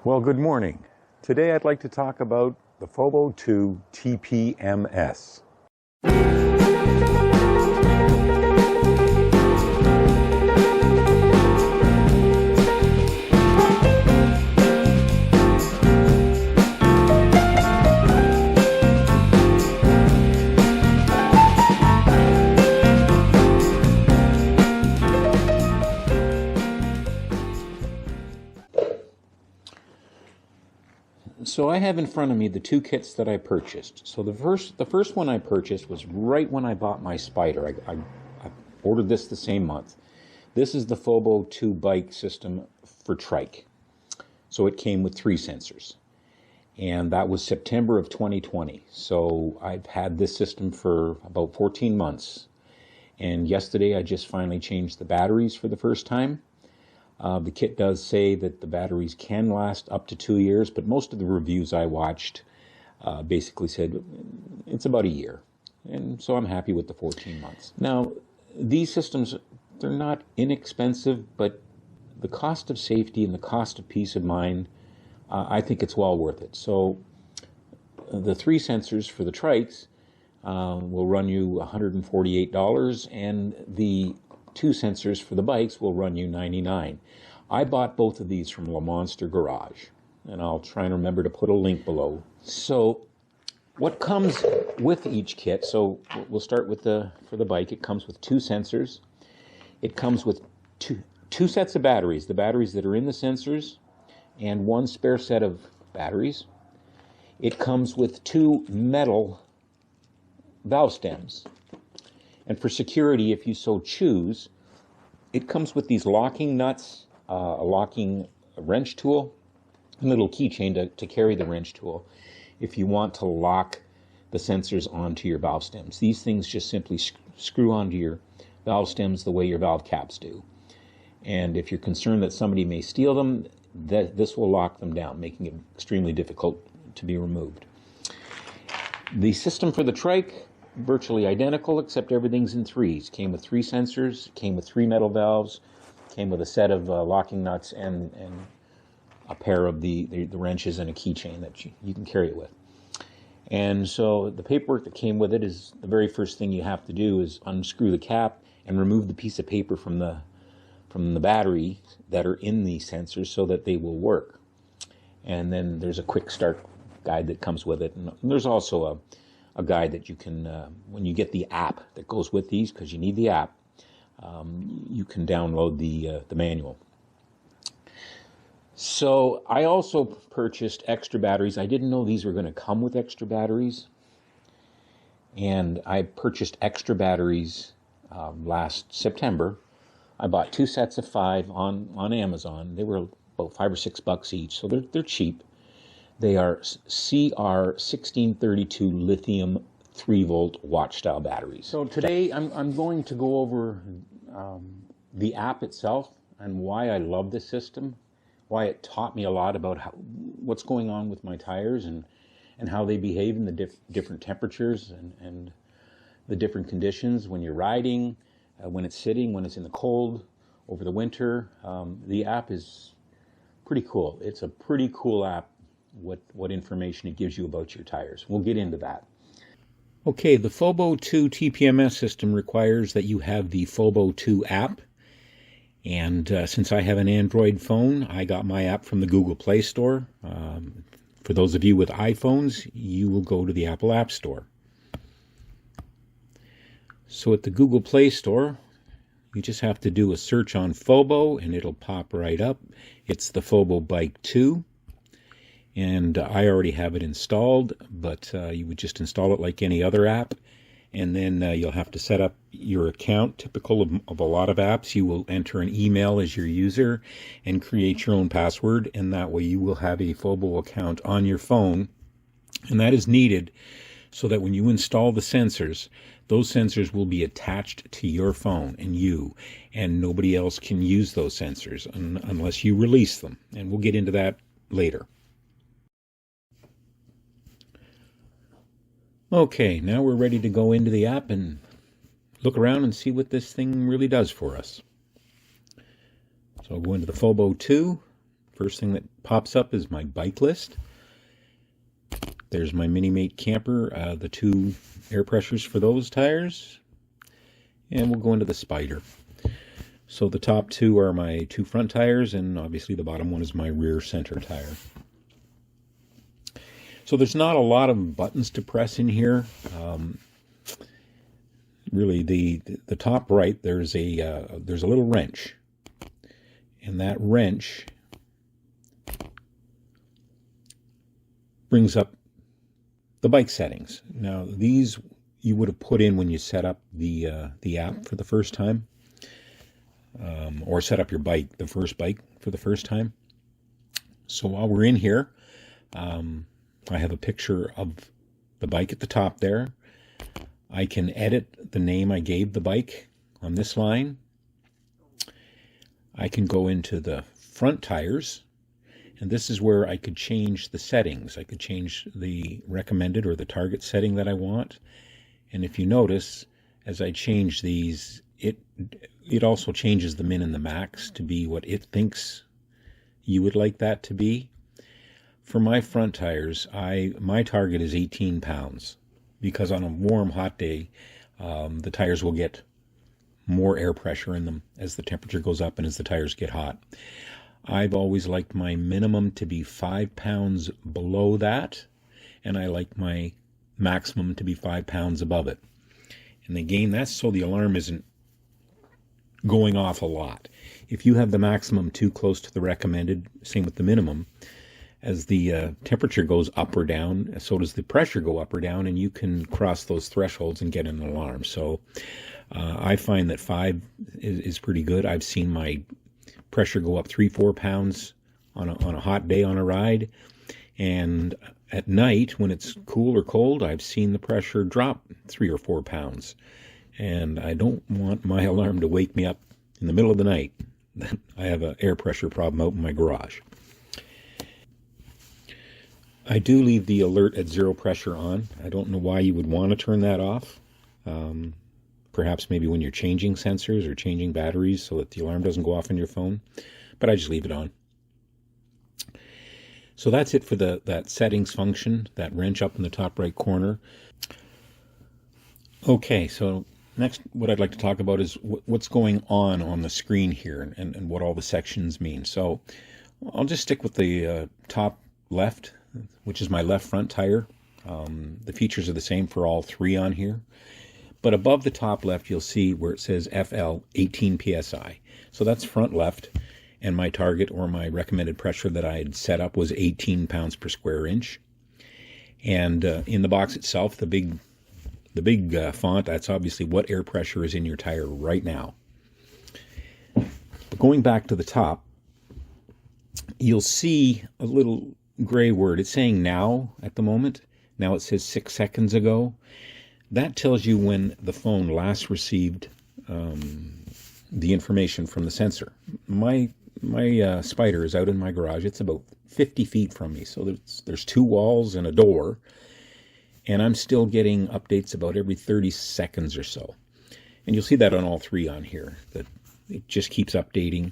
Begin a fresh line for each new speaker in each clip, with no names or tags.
Well, good morning. Today I'd like to talk about the FOBO 2 TPMS. So I have in front of me the two kits that I purchased. So the first one I purchased was right when I bought my Spyder. I ordered this the same month. This is the FOBO 2 bike system for trike. So it came with 3 sensors. And that was September of 2020. So I've had this system for about 14 months. And yesterday I just finally changed the batteries for the first time. The kit does say that the batteries can last up to 2 years, but most of the reviews I watched basically said it's about a year. And so I'm happy with the 14 months. Now, these systems, they're not inexpensive, but the cost of safety and the cost of peace of mind, I think it's well worth it. So the 3 sensors for the trikes will run you $148, and the 2 sensors for the bikes will run you $99. I bought both of these from Lamonster Garage, and I'll try and remember to put a link below. So what comes with each kit, so we'll start with for the bike. It comes with 2 sensors. It comes with two sets of batteries, the batteries that are in the sensors, and 1 spare set of batteries. It comes with 2 metal valve stems. And for security, if you so choose, it comes with these locking nuts, a locking wrench tool, and a little keychain to carry the wrench tool if you want to lock the sensors onto your valve stems. These things just simply screw onto your valve stems the way your valve caps do. And if you're concerned that somebody may steal them, this will lock them down, making it extremely difficult to be removed. The system for the trike, virtually identical, except everything's in 3s. Came with 3 sensors, came with 3 metal valves, came with a set of locking nuts and a pair of the wrenches and a keychain that you can carry it with. And so the paperwork that came with it is the very first thing you have to do is unscrew the cap and remove the piece of paper from the battery that are in the sensors so that they will work. And then there's a quick start guide that comes with it. And there's also a guide that you can, when you get the app that goes with these, because you need the app, you can download the manual. So I also purchased extra batteries. I didn't know these were going to come with extra batteries. And I purchased extra batteries last September. I bought 2 sets of 5 on Amazon. They were about $5 or $6 each, so they're cheap. They are CR1632 lithium 3-volt watch-style batteries. So today I'm going to go over the app itself and why I love this system, why it taught me a lot about what's going on with my tires and how they behave in the different temperatures and the different conditions when you're riding, when it's sitting, when it's in the cold, over the winter. The app is pretty cool. It's a pretty cool app. What information it gives you about your tires. We'll get into that. Okay, the FOBO 2 TPMS system requires that you have the FOBO 2 app. And since I have an Android phone, I got my app from the Google Play Store. For those of you with iPhones, you will go to the Apple App Store. So at the Google Play Store, you just have to do a search on FOBO and it'll pop right up. It's the FOBO Bike 2. And I already have it installed, but you would just install it like any other app. And then you'll have to set up your account. Typical of a lot of apps, you will enter an email as your user and create your own password. And that way you will have a FOBO account on your phone. And that is needed so that when you install the sensors, those sensors will be attached to your phone and nobody else can use those sensors unless you release them. And we'll get into that later. Okay, now we're ready to go into the app and look around and see what this thing really does for us. So I'll go into the FOBO 2, first thing that pops up is my bike list. There's my Mini-Mate camper, the 2 air pressures for those tires. And we'll go into the Spyder. So the top 2 are my 2 front tires, and obviously the bottom one is my rear center tire. So there's not a lot of buttons to press in here. Really, the top right, there's a little wrench, and that wrench brings up the bike settings. Now, these you would have put in when you set up the app for the first time, or set up your bike, the first bike for the first time. So while we're in here, I have a picture of the bike at the top there. I can edit the name I gave the bike on this line. I can go into the front tires, and this is where I could change the settings. I could change the recommended or the target setting that I want. And if you notice, as I change these, it also changes the min and the max to be what it thinks you would like that to be. For my front tires, my target is 18 pounds, because on a warm, hot day, the tires will get more air pressure in them as the temperature goes up and as the tires get hot. I've always liked my minimum to be 5 pounds below that, and I like my maximum to be 5 pounds above it. And again, that's so the alarm isn't going off a lot. If you have the maximum too close to the recommended, same with the minimum, as the temperature goes up or down, so does the pressure go up or down, and you can cross those thresholds and get an alarm. So I find that 5 is pretty good. I've seen my pressure go up 3-4 pounds on a hot day on a ride, and at night when it's cool or cold, I've seen the pressure drop 3 or 4 pounds. And I don't want my alarm to wake me up in the middle of the night. I have an air pressure problem out in my garage. I do leave the alert at 0 pressure on. I don't know why you would want to turn that off. Perhaps maybe when you're changing sensors or changing batteries so that the alarm doesn't go off on your phone. But I just leave it on. So that's it for that settings function, that wrench up in the top right corner. Okay, so next what I'd like to talk about is what's going on the screen here and what all the sections mean. So I'll just stick with the top left, which is my left front tire. The features are the same for all 3 on here. But above the top left, you'll see where it says FL 18 PSI. So that's front left, and my target or my recommended pressure that I had set up was 18 pounds per square inch. And in the box itself, the big font, that's obviously what air pressure is in your tire right now. But going back to the top, you'll see a little gray word. It's saying now at the moment. Now it says 6 seconds ago. That tells you when the phone last received the information from the sensor. My Spyder is out in my garage. It's about 50 feet from me. So there's 2 walls and a door. And I'm still getting updates about every 30 seconds or so. And you'll see that on all 3 on here, that it just keeps updating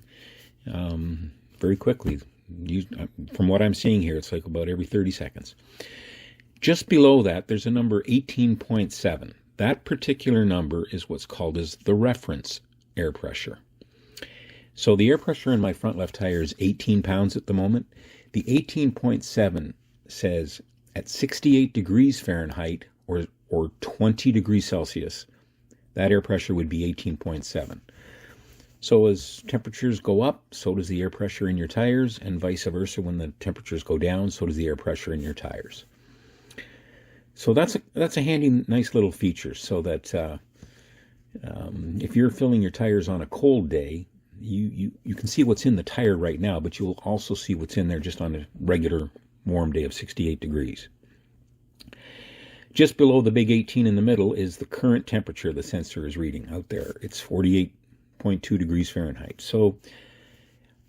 very quickly. From what I'm seeing here, it's like about every 30 seconds. Just below that, there's a number 18.7. That particular number is what's called as the reference air pressure. So the air pressure in my front left tire is 18 pounds at the moment. The 18.7 says at 68 degrees Fahrenheit or 20 degrees Celsius, that air pressure would be 18.7. So as temperatures go up, so does the air pressure in your tires, and vice versa. When the temperatures go down, so does the air pressure in your tires. So that's a handy, nice little feature, so that if you're filling your tires on a cold day, you can see what's in the tire right now, but you'll also see what's in there just on a regular warm day of 68 degrees. Just below the big 18 in the middle is the current temperature the sensor is reading out there. It's 48.2 degrees Fahrenheit. So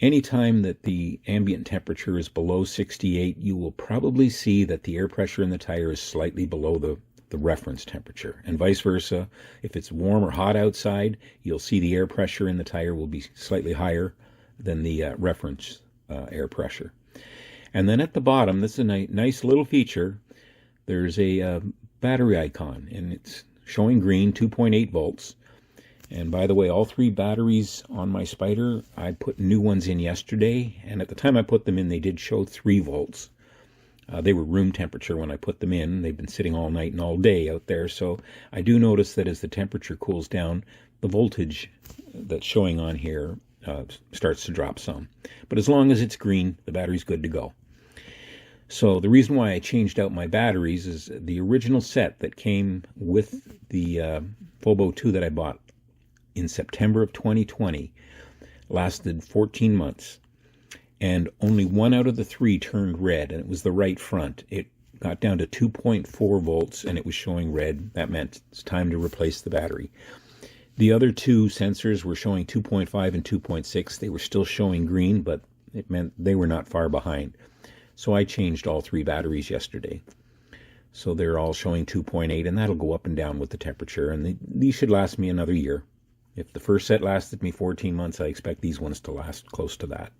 anytime that the ambient temperature is below 68, you will probably see that the air pressure in the tire is slightly below the reference temperature, and vice versa. If it's warm or hot outside, you'll see the air pressure in the tire will be slightly higher than the reference air pressure. And then at the bottom, this is a nice little feature. There's a battery icon, and it's showing green, 2.8 volts. And by the way, all 3 batteries on my Spyder, I put new ones in yesterday, and at the time I put them in, they did show 3 volts. They were room temperature when I put them in. They've been sitting all night and all day out there, so I do notice that as the temperature cools down, the voltage that's showing on here starts to drop some. But as long as it's green, the battery's good to go. So the reason why I changed out my batteries is the original set that came with the FOBO 2 that I bought in September of 2020 lasted 14 months. And only 1 out of the 3 turned red, and it was the right front. It got down to 2.4 volts, and it was showing red. That meant it's time to replace the battery. The other 2 sensors were showing 2.5 and 2.6. They were still showing green, but it meant they were not far behind. So I changed all 3 batteries yesterday. So they're all showing 2.8, and that'll go up and down with the temperature, and these should last me another year. If the first set lasted me 14 months, I expect these ones to last close to that.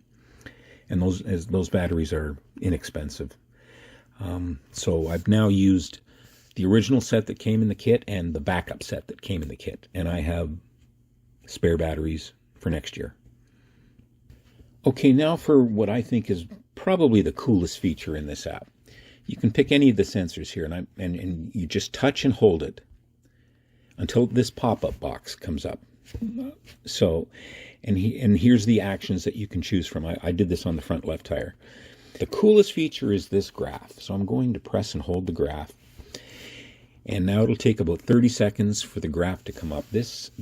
And those batteries are inexpensive. So I've now used the original set that came in the kit and the backup set that came in the kit. And I have spare batteries for next year. Okay, now for what I think is probably the coolest feature in this app. You can pick any of the sensors here, and you just touch and hold it until this pop-up box comes up. So, and here's the actions that you can choose from. I did this on the front left tire. The coolest feature is this graph. So I'm going to press and hold the graph. And now it'll take about 30 seconds for the graph to come up. This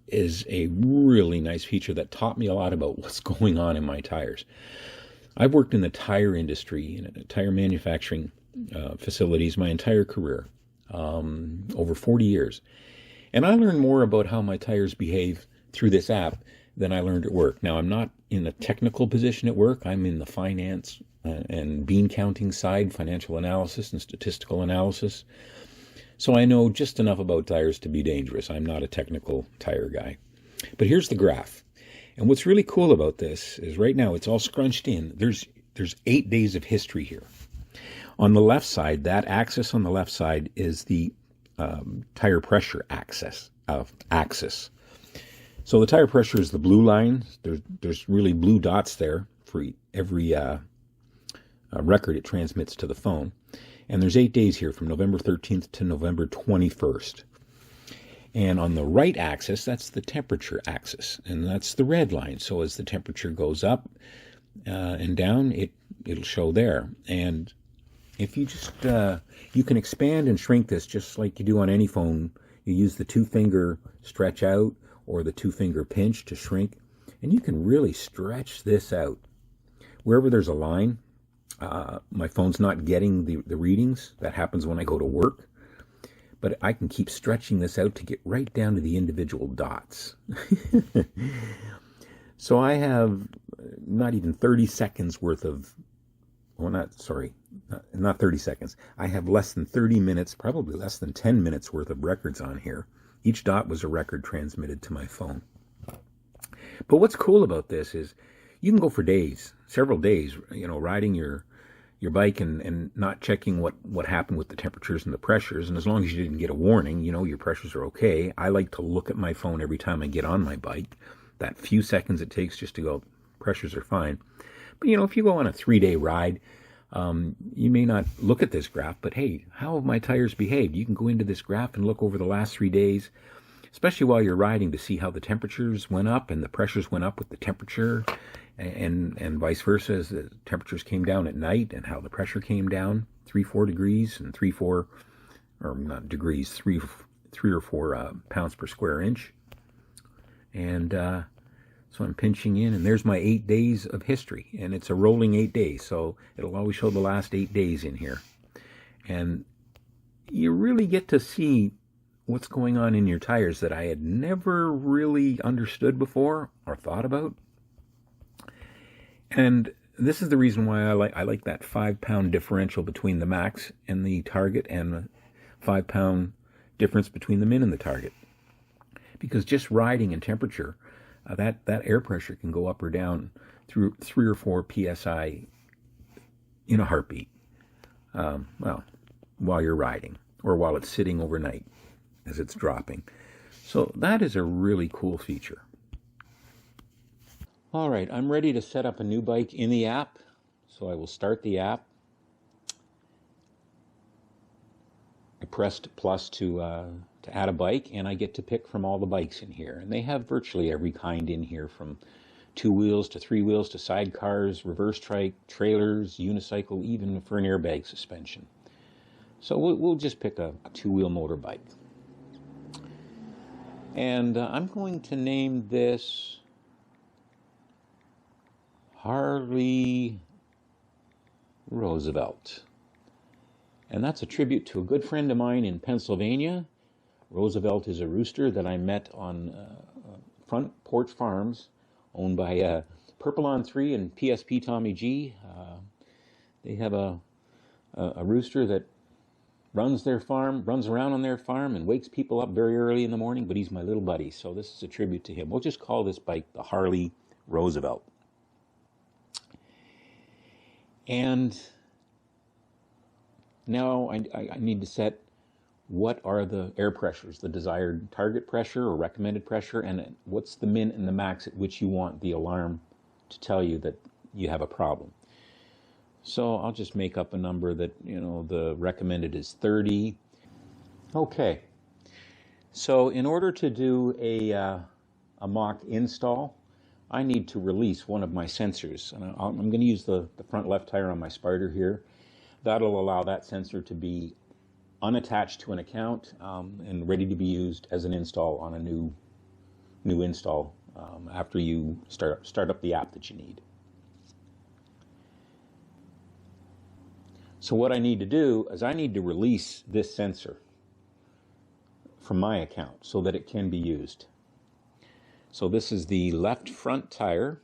is a really nice feature that taught me a lot about what's going on in my tires. I've worked in the tire industry, in tire manufacturing facilities my entire career, over 40 years. And I learned more about how my tires behave through this app than I learned at work. Now, I'm not in a technical position at work. I'm in the finance and bean counting side, financial analysis and statistical analysis. So I know just enough about tires to be dangerous. I'm not a technical tire guy. But here's the graph. And what's really cool about this is right now it's all scrunched in. There's 8 days of history here. On the left side, that axis on the left side is the tire pressure axis. So the tire pressure is the blue line. There's really blue dots there for every record it transmits to the phone. And there's 8 days here from November 13th to November 21st. And on the right axis, that's the temperature axis, and that's the red line. So as the temperature goes up and down, it'll show there. And if you just, you can expand and shrink this just like you do on any phone. You use the 2-finger stretch out or the 2-finger pinch to shrink, and you can really stretch this out. Wherever there's a line, my phone's not getting the readings. That happens when I go to work. But I can keep stretching this out to get right down to the individual dots. So I have not even 30 seconds worth of, well, not 30 seconds. I have less than 30 minutes, probably less than 10 minutes worth of records on here. Each dot was a record transmitted to my phone. But what's cool about this is you can go for days, several days, riding your bike and not checking what happened with the temperatures and the pressures. And as long as you didn't get a warning, your pressures are okay. I like to look at my phone every time I get on my bike. That few seconds it takes just to go, pressures are fine. But, if you go on a 3-day ride, you may not look at this graph, but hey, how have my tires behaved? You can go into this graph and look over the last 3 days, especially while you're riding, to see how the temperatures went up and the pressures went up with the temperature, and vice versa as the temperatures came down at night and how the pressure came down 3-4 degrees and 3 or or 4 pounds per square inch. And so I'm pinching in, and there's my 8 days of history, and it's a rolling 8 days, so it'll always show the last 8 days in here. And you really get to see what's going on in your tires that I had never really understood before or thought about. And this is the reason why I like that 5-pound differential between the max and the target, and the 5-pound difference between the min and the target. Because just riding and temperature, that air pressure can go up or down through 3 or 4 psi in a heartbeat. Well, while you're riding or while it's sitting overnight as it's dropping. So that is a really cool feature. All right, I'm ready to set up a new bike in the app. So I will start the app. I pressed plus to add a bike, and I get to pick from all the bikes in here. And they have virtually every kind in here, from 2 wheels to 3 wheels to sidecars, reverse trike, trailers, unicycle, even for an airbag suspension. So we'll just pick a 2-wheel motorbike. And I'm going to name this Harley Roosevelt. And that's a tribute to a good friend of mine in Pennsylvania. Roosevelt is a rooster that I met on Front Porch Farms, owned by Purple on 3 and PSP Tommy G. They have a rooster that runs around on their farm and wakes people up very early in the morning, but he's my little buddy, so this is a tribute to him. We'll just call this bike the Harley Roosevelt. And now I need to set what are the air pressures, the desired target pressure or recommended pressure, and what's the min and the max at which you want the alarm to tell you that you have a problem. So I'll just make up a number that, the recommended is 30. Okay. So in order to do a mock install, I need to release one of my sensors. And I'm going to use the front left tire on my Spyder here. That'll allow that sensor to be unattached to an account and ready to be used as an install on a new install after you start up the app that you need. So what I need to do is I need to release this sensor from my account so that it can be used. So this is the left front tire.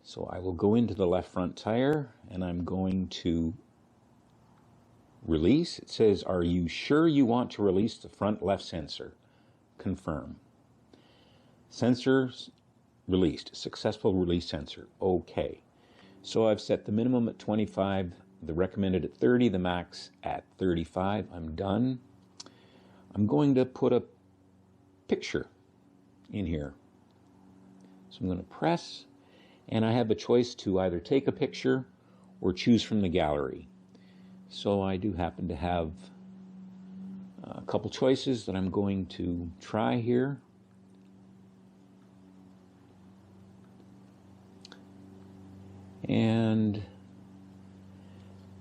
So I will go into the left front tire and I'm going to release. It says, are you sure you want to release the front left sensor? Confirm. Sensors released. Successful release sensor. Okay. So I've set the minimum at 25, the recommended at 30, the max at 35. I'm done. I'm going to put a picture in here. So I'm going to press, and I have a choice to either take a picture or choose from the gallery. So I do happen to have a couple choices that I'm going to try here. And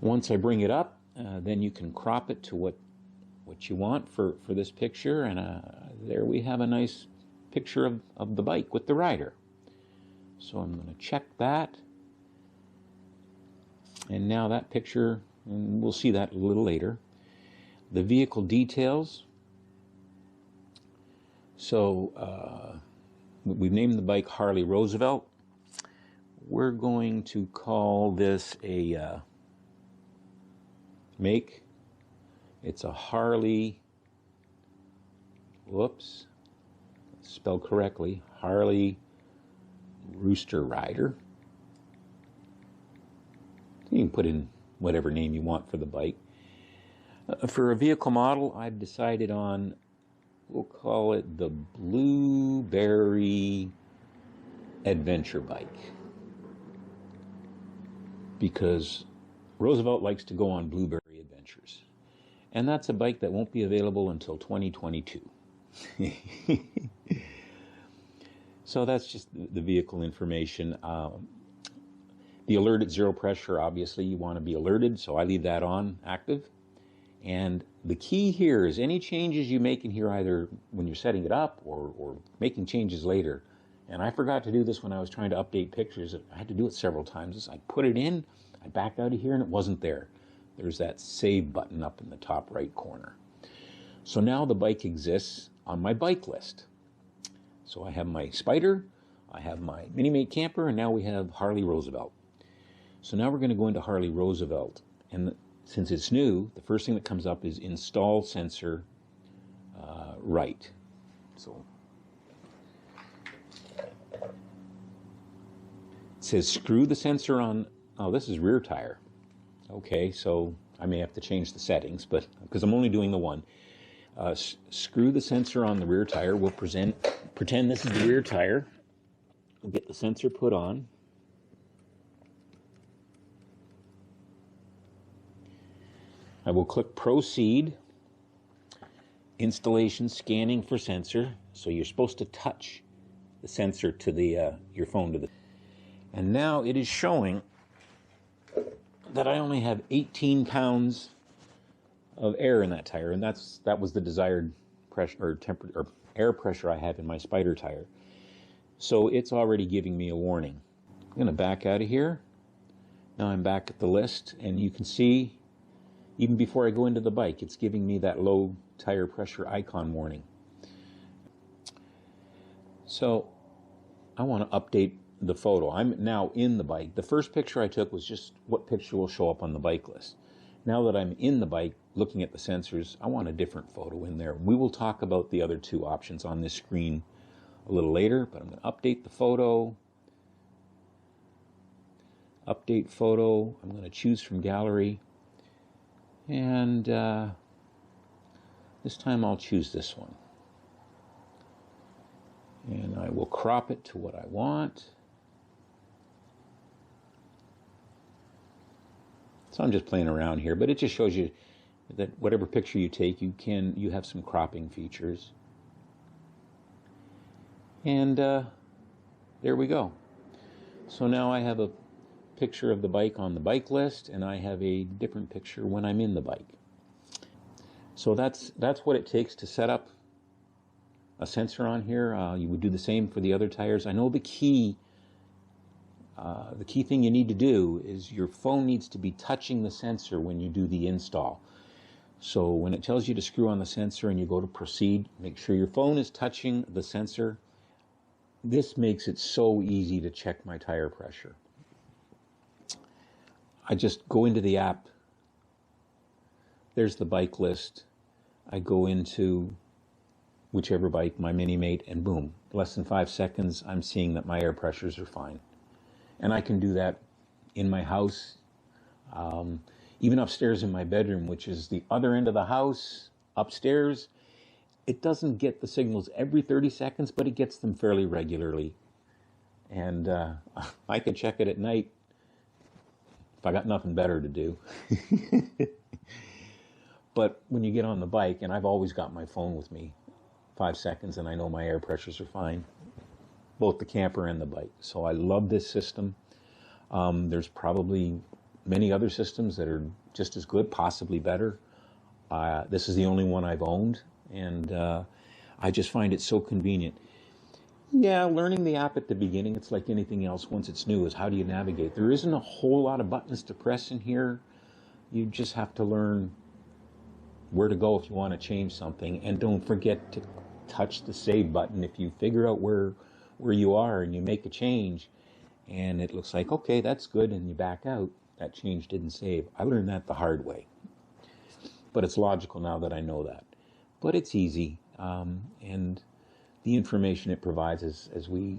once I bring it up, then you can crop it to what you want for this picture. And there we have a nice picture of the bike with the rider. So I'm going to check that. And now that picture, and we'll see that a little later. The vehicle details. So we've named the bike Harley Roosevelt. We're going to call this a make. It's a Harley, whoops, spelled correctly, Harley Rooster Rider. You can put in whatever name you want for the bike. For a vehicle model, I've decided on, we'll call it the Blueberry Adventure Bike. Because Roosevelt likes to go on blueberry adventures. And that's a bike that won't be available until 2022. So that's just the vehicle information. The alert at 0 pressure, obviously you want to be alerted, so I leave that on active. And the key here is any changes you make in here, either when you're setting it up or making changes later. And I forgot to do this when I was trying to update pictures. I had to do it several times. I put it in, I backed out of here, and it wasn't there. There's that save button up in the top right corner. So now the bike exists on my bike list. So I have my Spyder, I have my Minimate camper, and now we have Harley Roosevelt. So now we're going to go into Harley Roosevelt. And since it's new, the first thing that comes up is install sensor right. So It says screw the sensor on, oh, this is rear tire. Okay, so I may have to change the settings, but because I'm only doing the one. Screw the sensor on the rear tire. We'll pretend this is the rear tire. We'll get the sensor put on. I will click proceed. Installation scanning for sensor. So you're supposed to touch the sensor to the your phone to the. And now it is showing that I only have 18 pounds of air in that tire, and that was the desired pressure or temperature or air pressure I have in my Spyder tire. So it's already giving me a warning. I'm going to back out of here. Now I'm back at the list, and you can see even before I go into the bike, it's giving me that low tire pressure icon warning. So I want to update the photo. I'm now in the bike. The first picture I took was just what picture will show up on the bike list. Now that I'm in the bike looking at the sensors, I want a different photo in there. We will talk about the other two options on this screen a little later, but I'm going to update the photo. Update photo. I'm going to choose from gallery. And this time I'll choose this one. And I will crop it to what I want. So I'm just playing around here, but it just shows you that whatever picture you take, you have some cropping features. And there we go. So now I have a picture of the bike on the bike list, and I have a different picture when I'm in the bike. So that's what it takes to set up a sensor on here. You would do the same for the other tires. I know the key thing you need to do is your phone needs to be touching the sensor when you do the install. So when it tells you to screw on the sensor and you go to proceed, make sure your phone is touching the sensor. This makes it so easy to check my tire pressure. I just go into the app. There's the bike list. I go into whichever bike, my Mini Mate, and boom, less than 5 seconds, I'm seeing that my air pressures are fine. And I can do that in my house, even upstairs in my bedroom, which is the other end of the house, upstairs. It doesn't get the signals every 30 seconds, but it gets them fairly regularly. And I can check it at night if I got nothing better to do. But when you get on the bike, and I've always got my phone with me, 5 seconds and I know my air pressures are fine, both the camper and the bike. So I love this system. There's probably many other systems that are just as good, possibly better. This is the only one I've owned, and I just find it so convenient. Yeah, learning the app at the beginning, it's like anything else once it's new, is how do you navigate? There isn't a whole lot of buttons to press in here. You just have to learn where to go if you want to change something, and don't forget to touch the save button if you figure out where you are and you make a change and it looks like, okay, that's good, and you back out, that change didn't save. I learned that the hard way, but it's logical now that I know that. But it's easy, and the information it provides, as we've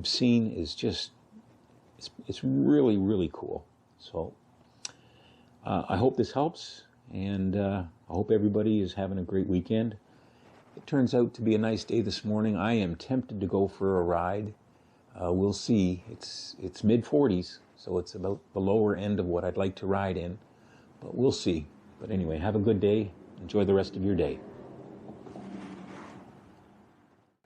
seen, is just it's really, really cool. So I hope this helps, and I hope everybody is having a great weekend. It turns out to be a nice day this morning. I am tempted to go for a ride. We'll see. It's mid-40s, so it's about the lower end of what I'd like to ride in, but we'll see. But anyway, have a good day. Enjoy the rest of your day.